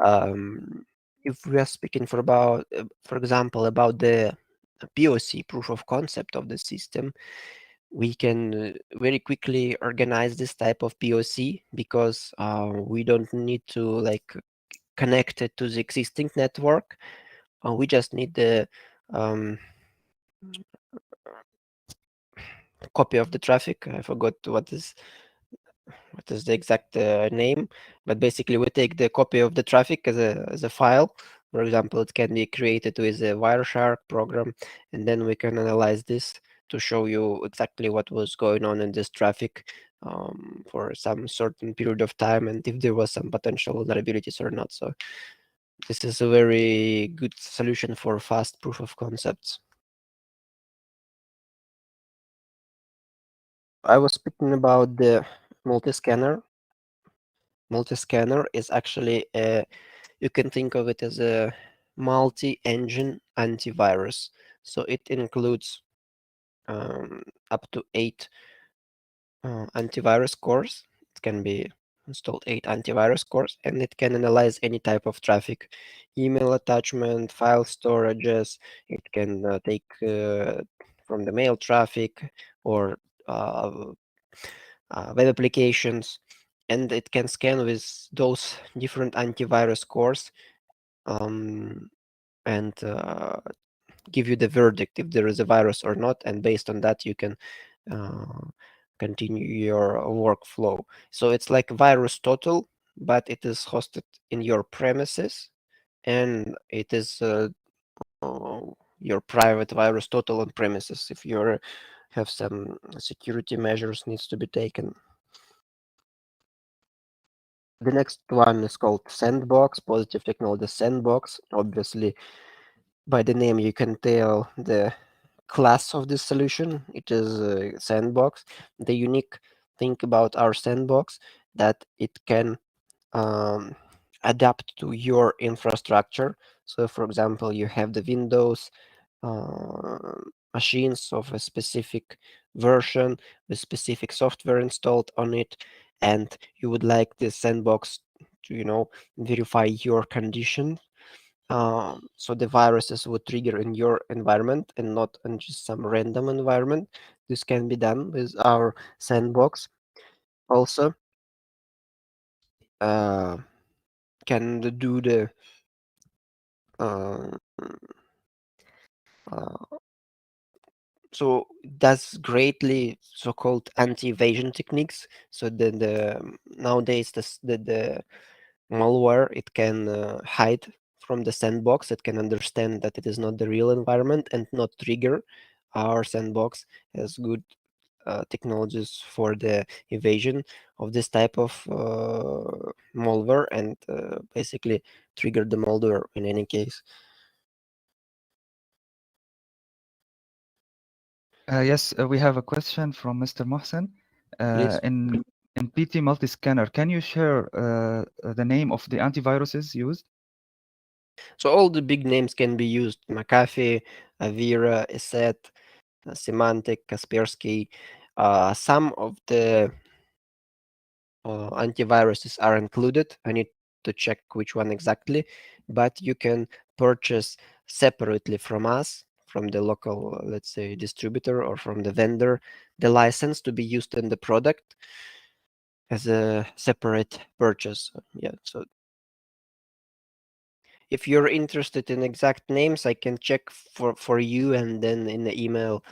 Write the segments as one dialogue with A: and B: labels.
A: If we are speaking for example, about the POC, proof of concept of the system, we can very quickly organize this type of POC because we don't need to like connect it to the existing network. We just need the um, copy of the traffic. I forgot what is the exact name, but basically we take the copy of the traffic as a file. For example, it can be created with a Wireshark program, and then we can analyze this to show you exactly what was going on in this traffic for some certain period of time, and if there was some potential vulnerabilities or not. So this is a very good solution for fast proof of concepts. I was speaking about the multi-scanner. Multi-scanner is actually you can think of it as a multi-engine antivirus. So it includes up to 8 antivirus cores. It can be installed 8 antivirus cores, and it can analyze any type of traffic, email attachment, file storages. It can take from the mail traffic or uh, web applications, and it can scan with those different antivirus cores and give you the verdict if there is a virus or not, and based on that you can uh, continue your workflow. So it's like virus total, but it is hosted in your premises, and it is uh, your private virus total on premises if you have some security measures needs to be taken. The next one is called Sandbox, Positive Technology Sandbox. Obviously, by the name you can tell the class of this solution. It is a sandbox. The unique thing about our sandbox that it can um, adapt to your infrastructure. So for example, you have the Windows uh, machines of a specific version with specific software installed on it, and you would like this sandbox to verify your condition, so the viruses would trigger in your environment and not in just some random environment. This can be done with our sandbox. Also, uh, can do the uh, uh, so that's greatly so-called anti-evasion techniques. So the nowadays the malware, it can hide from the sandbox. It can understand that it is not the real environment and not trigger. Our sandbox has good technologies for the evasion of this type of malware and basically trigger the malware in any case.
B: Yes, we have a question from Mr. Mohsen.
A: Please.
B: In PT Multiscanner, can you share the name of the antiviruses used?
A: So all the big names can be used: McAfee, Avira, ESET, Symantec, Kaspersky. Some of the antiviruses are included. I need to check which one exactly, but you can purchase separately from us, from the local, let's say, distributor or from the vendor, the license to be used in the product as a separate purchase. Yeah, so if you're interested in exact names, I can check for you, and then in the email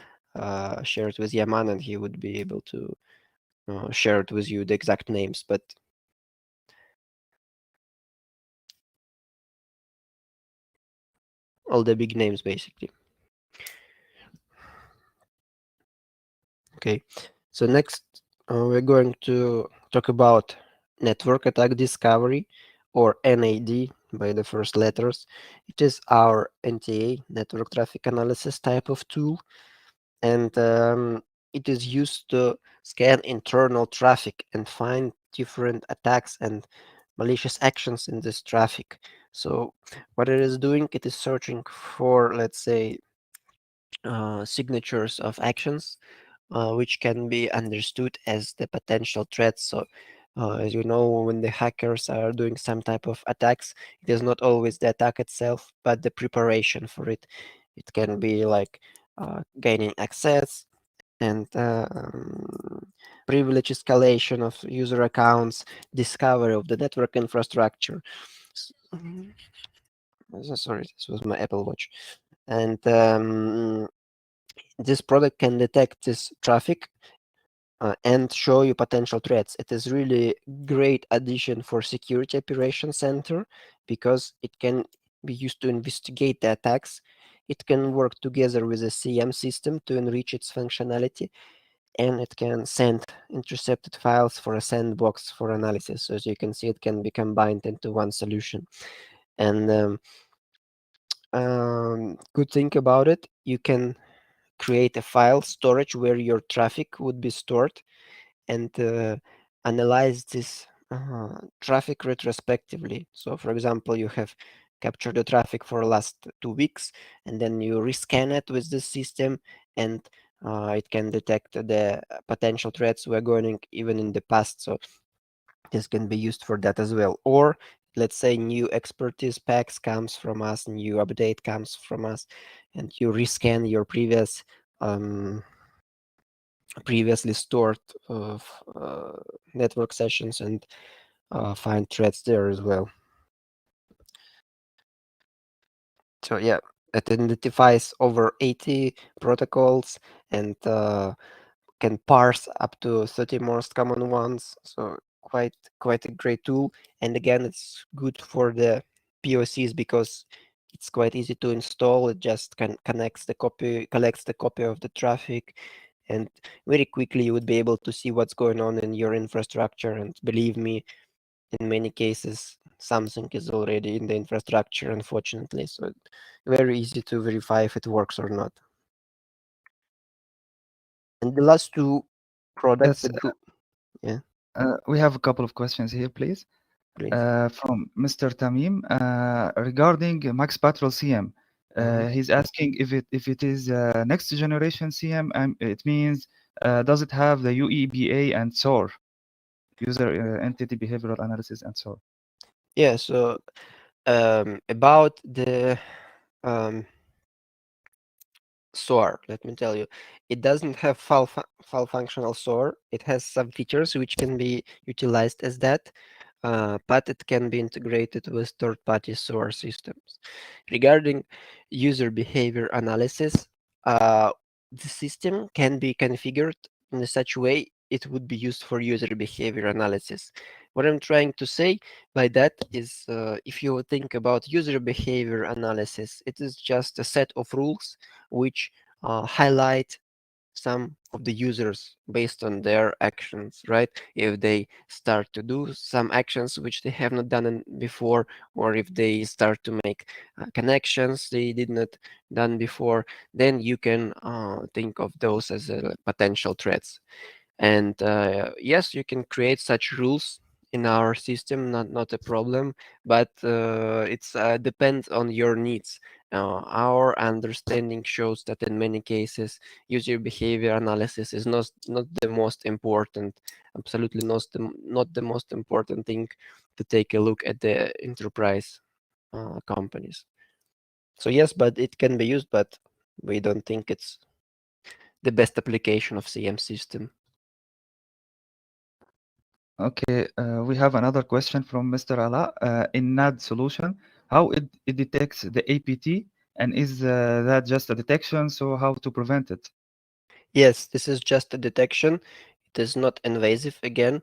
A: share it with Yaman, and he would be able to share it with you the exact names. But all the big names basically. Okay, so next we're going to talk about network attack discovery, or NAD by the first letters. It is our NTA, network traffic analysis type of tool, and it is used to scan internal traffic and find different attacks and malicious actions in this traffic. So what it is doing, it is searching for, let's say, signatures of actions which can be understood as the potential threats. So As you know, when the hackers are doing some type of attacks, it is not always the attack itself, but the preparation for it. It can be like gaining access and privilege escalation of user accounts, discovery of the network infrastructure. Sorry, this was my Apple Watch. And this product can detect this traffic and show you potential threats. It is really great addition for security operations center because it can be used to investigate the attacks. It can work together with a CM system to enrich its functionality, and it can send intercepted files for a sandbox for analysis. So as you can see, it can be combined into one solution. And good thing about it, you can create a file storage where your traffic would be stored and analyze this traffic retrospectively. So for example, you have captured the traffic for the last 2 weeks, and then you rescan it with the system, and it can detect the potential threats were going even in the past. So this can be used for that as well. Or let's say new expertise packs comes from us, new update comes from us, and you rescan your previously stored network sessions and find threats there as well. So yeah, it identifies over 80 protocols and can parse up to 30 most common ones. So quite a great tool. And again, it's good for the POCs because it's quite easy to install. It just collects the copy of the traffic, and very quickly you would be able to see what's going on in your infrastructure. And believe me, in many cases, something is already in the infrastructure, unfortunately. So very easy to verify if it works or not. And the last two products,
B: Yes,
A: the two, yeah,
B: we have a couple of questions here, please.
A: please.
B: From Mr. Tamim regarding Max Patrol CM.
A: Mhm.
B: He's asking if it is next generation CM, and it means does it have the UEBA and SOAR, user entity behavioral analysis and SOAR?
A: Yeah, so about the um, SOAR, let me tell you, it doesn't have full functional SOAR. It has some features which can be utilized as that, but it can be integrated with third-party SOAR systems. Regarding user behavior analysis, the system can be configured in such way it would be used for user behavior analysis. What I'm trying to say by that is, if you think about user behavior analysis, it is just a set of rules which highlight some of the users based on their actions, right? If they start to do some actions which they have not done before, or if they start to make connections they did not done before, then you can think of those as potential threats. And yes, you can create such rules in our system, not a problem, but it's depends on your needs. Our understanding shows that in many cases, user behavior analysis is not the most important, absolutely not the most important thing to take a look at the enterprise companies. So yes, but it can be used, but we don't think it's the best application of CM system.
B: Okay, we have another question from Mr. Ala. In NAD solution, how it detects the APT, and is that just a detection? So how to prevent it?
A: Yes, this is just a detection. It is not invasive again,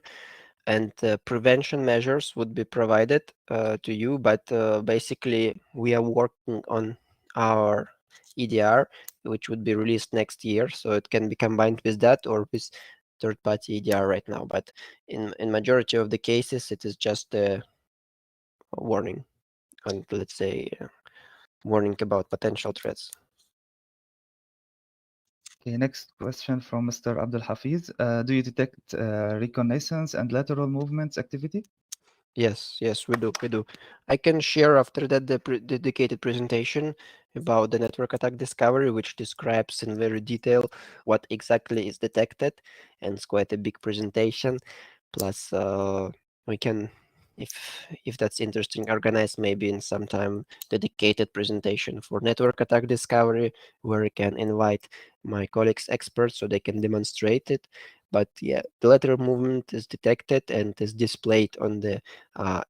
A: and prevention measures would be provided to you. But basically, we are working on our EDR, which would be released next year, so it can be combined with that or with third-party EDR right now. But in majority of the cases, it is just a warning, and let's say warning about potential threats.
B: Okay, next question from Mr. Abdul Hafiz. Do you detect reconnaissance and lateral movements activity?
A: Yes, we do. I can share after that the dedicated presentation about the network attack discovery, which describes in very detail what exactly is detected, and it's quite a big presentation. Plus, we can, if that's interesting, organize maybe in some time dedicated presentation for network attack discovery, where we can invite my colleagues experts so they can demonstrate it. But yeah, the lateral movement is detected and is displayed on the I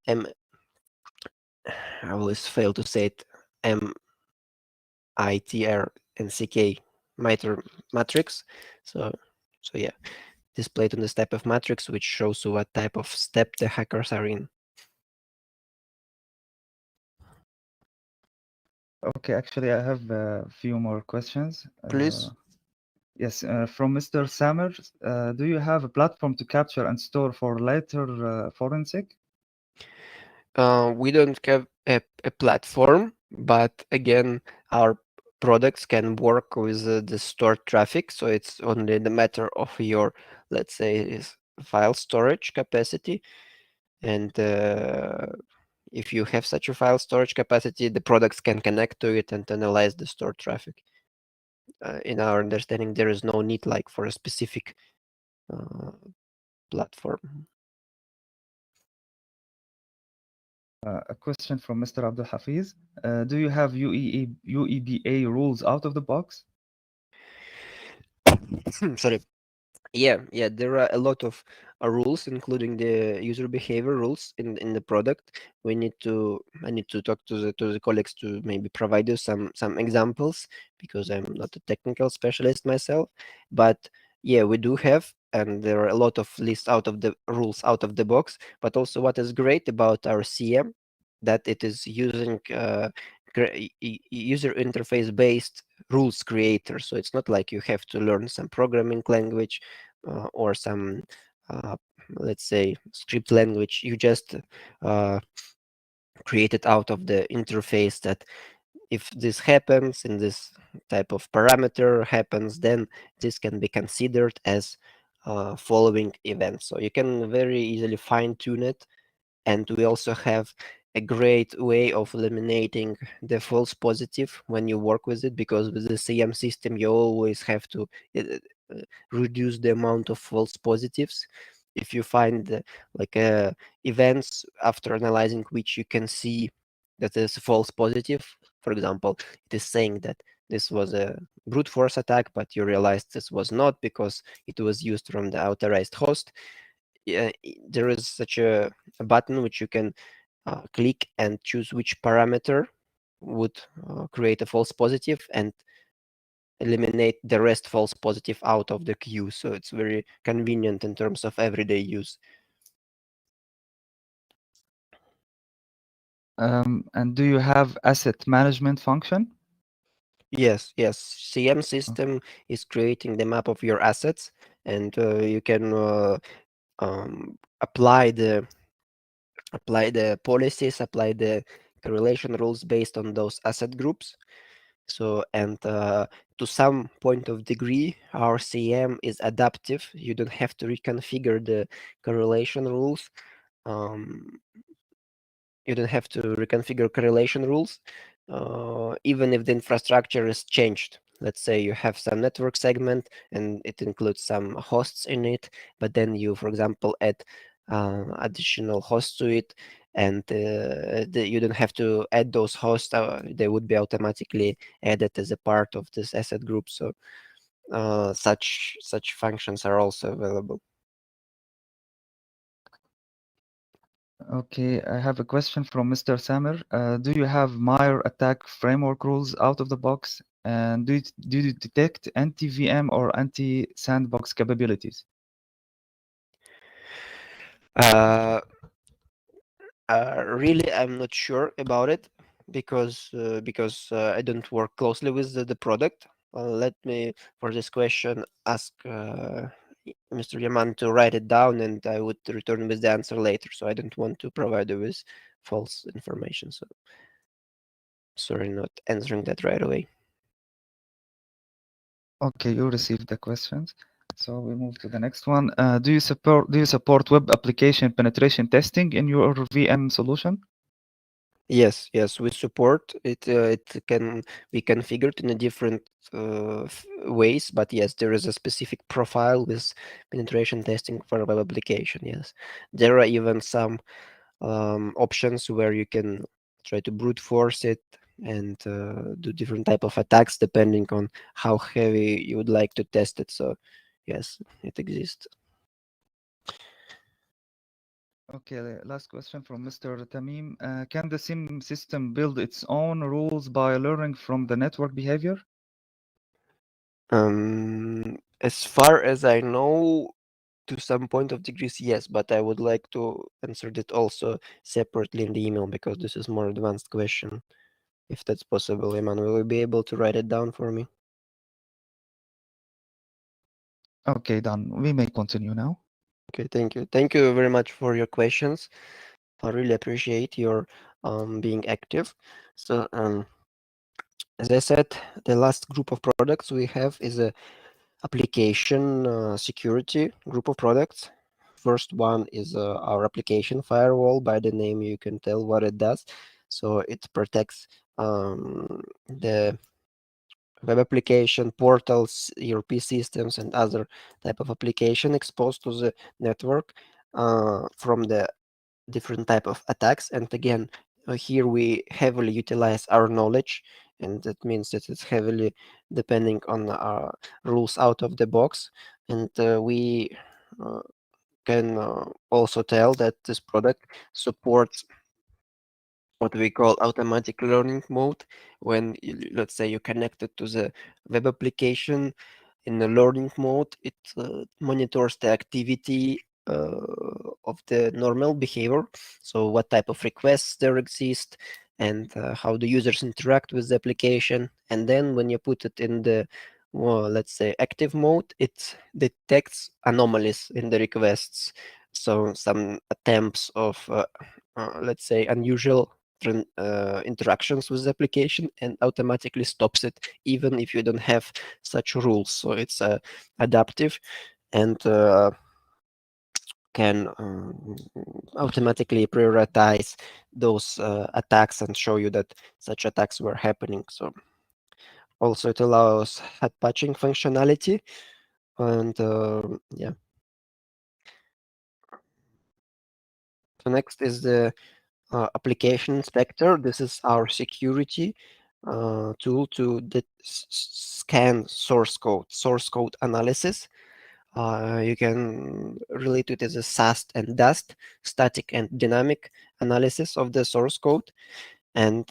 A: always fail to say it, MITR MITR matrix. So yeah, displayed on this type of matrix, which shows you what type of step the hackers are in.
B: Okay, actually, I have a few more questions.
A: Please.
B: Yes, from Mr. Samer, do you have a platform to capture and store for later forensic?
A: We don't have a platform, but again, our products can work with the stored traffic. So it's only the matter of your, let's say, file storage capacity. And if you have such a file storage capacity, the products can connect to it and analyze the stored traffic. In our understanding, there is no need like for a specific platform.
B: A question from Mr. Abdul Hafiz. Do you have UEBA rules out of the box?
A: Sorry. Yeah, there are a lot of rules, including the user behavior rules in the product. I need to talk to the colleagues to maybe provide you some examples, because I'm not a technical specialist myself. But yeah, we do have, and there are a lot of lists out of the rules out of the box. But also, what is great about our CM, that it is using user interface based rules creator. So it's not like you have to learn some programming language or some, uh, let's say, script language. You just create it out of the interface that if this happens and this type of parameter happens, then this can be considered as following event. So you can very easily fine tune it. And we also have a great way of eliminating the false positive when you work with it, because with the CM system, you always have to reduce the amount of false positives. If you find like events after analyzing which you can see that is false positive, for example, it is saying that this was a brute force attack, but you realized this was not because it was used from the authorized host. Yeah, there is such a button which you can click and choose which parameter would create a false positive and eliminate the rest false positive out of the queue. So it's very convenient in terms of everyday use.
B: And do you have asset management function?
A: Yes, CM system is creating the map of your assets, and you can apply the policies, apply the correlation rules based on those asset groups. So, and to some point of degree, our CM is adaptive. You don't have to reconfigure the correlation rules. Um, you don't have to reconfigure correlation rules, even if the infrastructure is changed. Let's say you have some network segment and it includes some hosts in it, but then you, for example, add additional hosts to it, and you don't have to add those hosts. They would be automatically added as a part of this asset group. So such functions are also available.
B: Okay, I have a question from Mr. Samer. Do you have Meyer attack framework rules out of the box? And do you detect anti-VM or anti-sandbox capabilities?
A: Uh, really, I'm not sure about it, because I don't work closely with the product. Let me, for this question, ask Mr. Yaman to write it down, and I would return with the answer later. So I don't want to provide you with false information. So sorry, not answering that right away.
B: Okay, you received the questions. So we move to the next one. Do you support web application penetration testing in your VM solution?
A: Yes, yes, we support it. It can be configured in a different ways, but yes, there is a specific profile with penetration testing for a web application. Yes, there are even some options where you can try to brute force it and do different type of attacks depending on how heavy you would like to test it. So yes, it exists.
B: Okay, last question from Mr. Tamim. Can the SIM system build its own rules by learning from the network behavior?
A: As far as I know, to some point of degrees, yes, but I would like to answer that also separately in the email because this is more advanced question. If that's possible, Iman, will you be able to write it down for me?
B: Okay, done. We may continue now.
A: Okay, thank you. Thank you very much for your questions. I really appreciate your being active. So as I said, the last group of products we have is a application security group of products. First one is our application firewall. By the name, you can tell what it does. So it protects the web application portals, ERP systems, and other type of application exposed to the network from the different type of attacks. And again, here we heavily utilize our knowledge, and that means that it's heavily depending on our rules out of the box. And we uh, can also tell that this product supports what we call automatic learning mode. When let's say you connect it to the web application in the learning mode, it monitors the activity of the normal behavior. So what type of requests there exist and how the users interact with the application. And then when you put it in the, well, let's say active mode, it detects anomalies in the requests. So some attempts of, let's say, unusual interactions with the application and automatically stops it even if you don't have such rules. So it's adaptive and can automatically prioritize those attacks and show you that such attacks were happening. So also it allows hot patching functionality and yeah. So next is the application inspector. This is our security tool to scan source code analysis. You can relate it as a SAST and DAST, static and dynamic analysis of the source code. And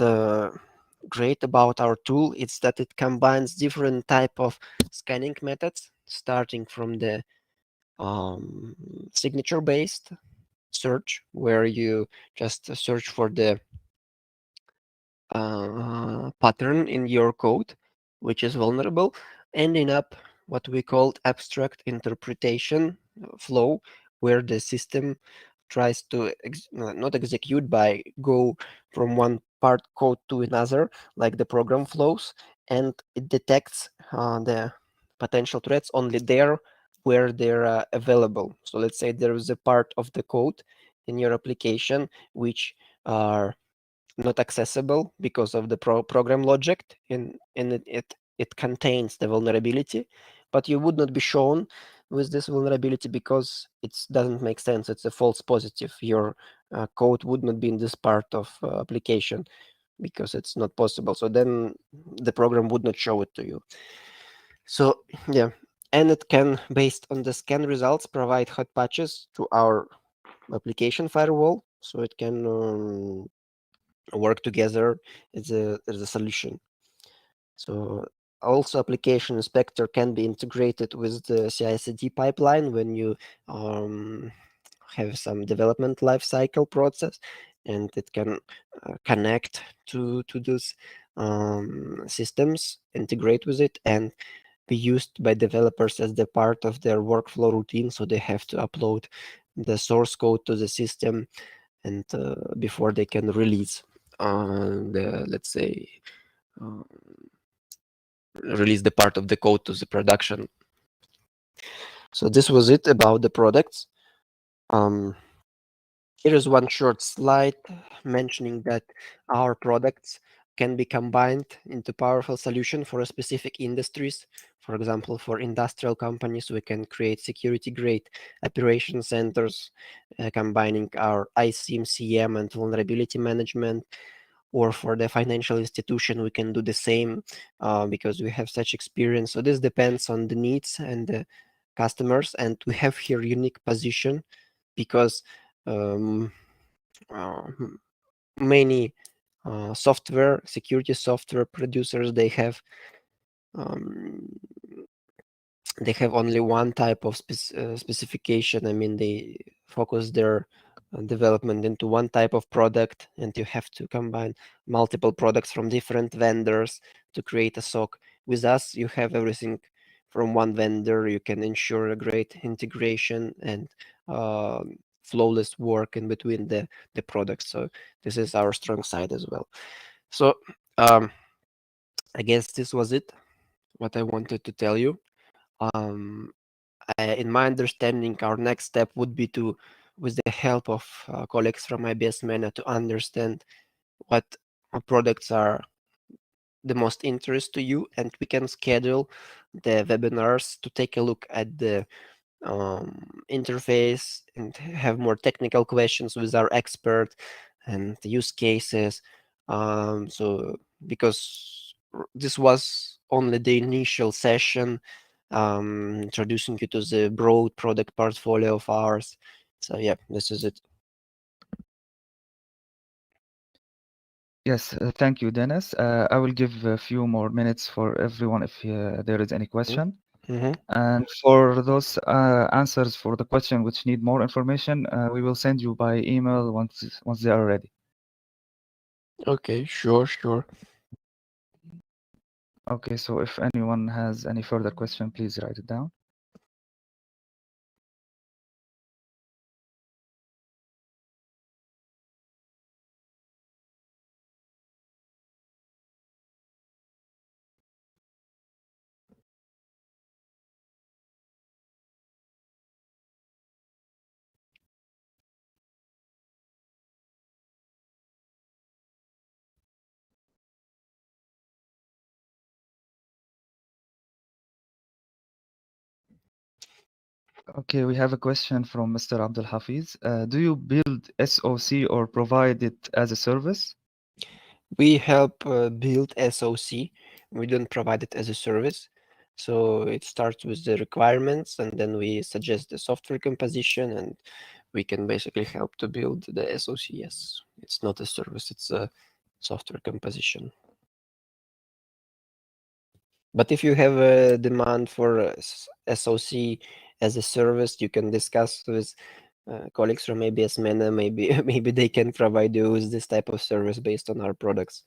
A: great about our tool is that it combines different type of scanning methods, starting from the signature-based search, where you just search for the pattern in your code, which is vulnerable, ending up what we called abstract interpretation flow, where the system tries to not execute by go from one part code to another, like the program flows, and it detects the potential threats only there where they're available. So let's say there is a part of the code in your application which are not accessible because of the program logic and it contains the vulnerability, but you would not be shown with this vulnerability because it doesn't make sense. It's a false positive. Your code would not be in this part of application because it's not possible. So then the program would not show it to you. So yeah, and it can, based on the scan results, provide hot patches to our application firewall. So it can work together as a solution. So also application inspector can be integrated with the CI/CD pipeline when you have some development lifecycle process, and it can connect to those systems, integrate with it, and be used by developers as the part of their workflow routine. So they have to upload the source code to the system and before they can release the, let's say, uh, release the part of the code to the production. So this was it about the products. Um, Here is one short slide mentioning that our products can be combined into powerful solution for a specific industries. For example, for industrial companies, we can create security-grade operation centers, combining our ICM, CM, and vulnerability management. Or for the financial institution, we can do the same because we have such experience. So this depends on the needs and the customers, and we have here unique position because um, uh, many security software producers, um, they have only one type of specification. I mean, they focus their development into one type of product, and you have to combine multiple products from different vendors to create a SOC. With us, you have everything from one vendor. You can ensure a great integration and flawless work in between the products. So this is our strong side as well. So I guess this was it, what I wanted to tell you. Um, in my understanding, our next step would be to, with the help of colleagues from IBS MENA, to understand what products are the most interest to you, and we can schedule the webinars to take a look at the interface and have more technical questions with our expert and the use cases. So because this was only the initial session, introducing you to the broad product portfolio of ours. So yeah, this is it.
B: Yes, thank you, Dennis. I will give a few more minutes for everyone if there is any question.
A: Mm-hmm.
B: And for those answers for the question which need more information, we will send you by email once they are ready.
A: Okay, sure.
B: Okay, so if anyone has any further question, please write it down. Okay, we have a question from Mr. Abdul Hafiz. Do you build SOC or provide it as a service?
A: We help build SOC. We don't provide it as a service. So it starts with the requirements, and then we suggest the software composition, and we can basically help to build the SOC. Yes, it's not a service, it's a software composition. But if you have a demand for SOC as a service, you can discuss with colleagues from ABS MENA. Maybe maybe they can provide you with this type of service based on our products.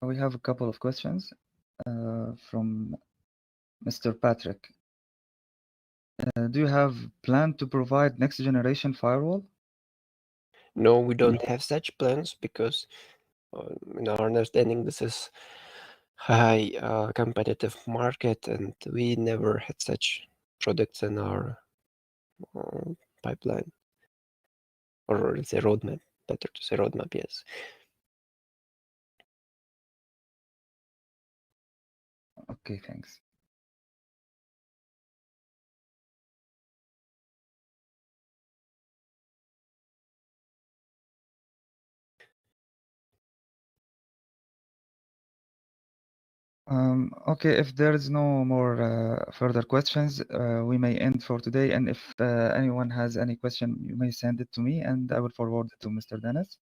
B: We have a couple of questions from Mr. Patrick. Do you have plan to provide next generation firewall?
A: No, we don't have such plans because, in our understanding, this is high competitive market, and we never had such products in our pipeline, or let's say roadmap. Better to say roadmap, yes.
B: Okay, thanks. Okay, if there is no more further questions, we may end for today. And if anyone has any question, you may send it to me, and I will forward it to Mr. Dennis.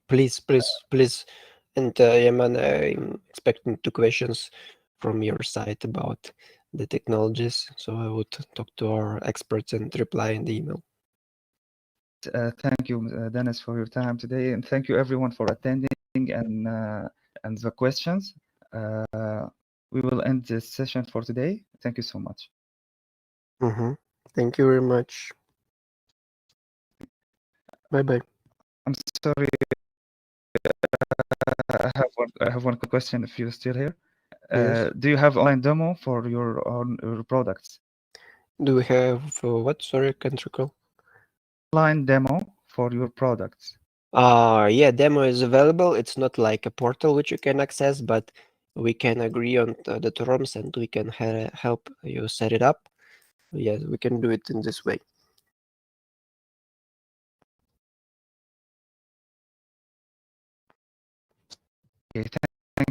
A: Please, please, please. And yeah, man, I'm expecting 2 questions from your side about the technologies. So I would talk to our experts and reply in the email.
B: Thank you, Dennis, for your time today, and thank you everyone for attending and the questions. We will end this session for today. Thank you so much.
A: Thank you very much. Bye bye.
B: I'm sorry, I have one question if you're still here.
A: Yes.
B: Do you have online demo for your products?
A: Do we have what? Sorry, I can't recall.
B: Online demo for your products.
A: Yeah, demo is available. It's not like a portal which you can access, but we can agree on the terms and we can help you set it up. Yes, we can do it in this way.
B: Okay, thank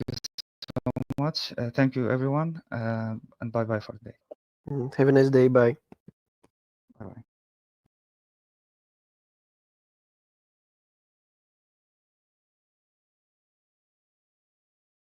B: you so much. Thank you, everyone, and bye bye for today.
A: Have a nice day. Bye.
B: Bye bye.